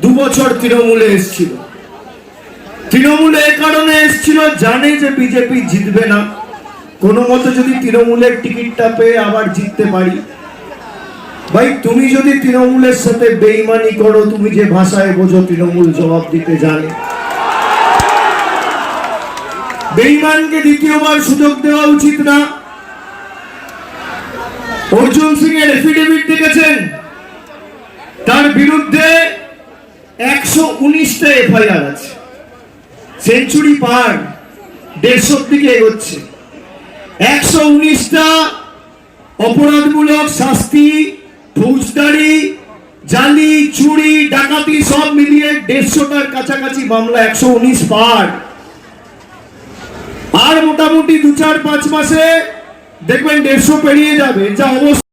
2 বছর তৃণমূলে এসেছিল। তৃণমূলে এ কারণে এসেছিল, জানে যে বিজেপি জিতবে না, কোনো মতে যদি তৃণমূলের টিকিটটা পেয়ে আবার জিততে পারি। ভাই তুমি যদি তৃণমূলের সাথে বেইমানি করো, তুমি যে ভাষায় বোঝো তৃণমূল জবাব দিতে জানে। বেইমানকে দ্বিতীয়বার সুযোগ দেওয়া উচিত না। অর্জুন সিং এর এফিডেভিট দেখেছেন, তার বিরুদ্ধে 119টা এফআইআর আছে, সেঞ্চুরি পার, 150 দিকে এগোচ্ছে। 119টা অপরাধমূলক শাস্তি, ফৌজদারি, জালি, চুরি, ডাকাতি সব মিলিয়ে 150টার কাছাকাছি মামলা, 119 পার। আর মোটামুটি 2-4-5 মাসে দেখবেন 150 পেরিয়ে যাবে। যা অবস্থা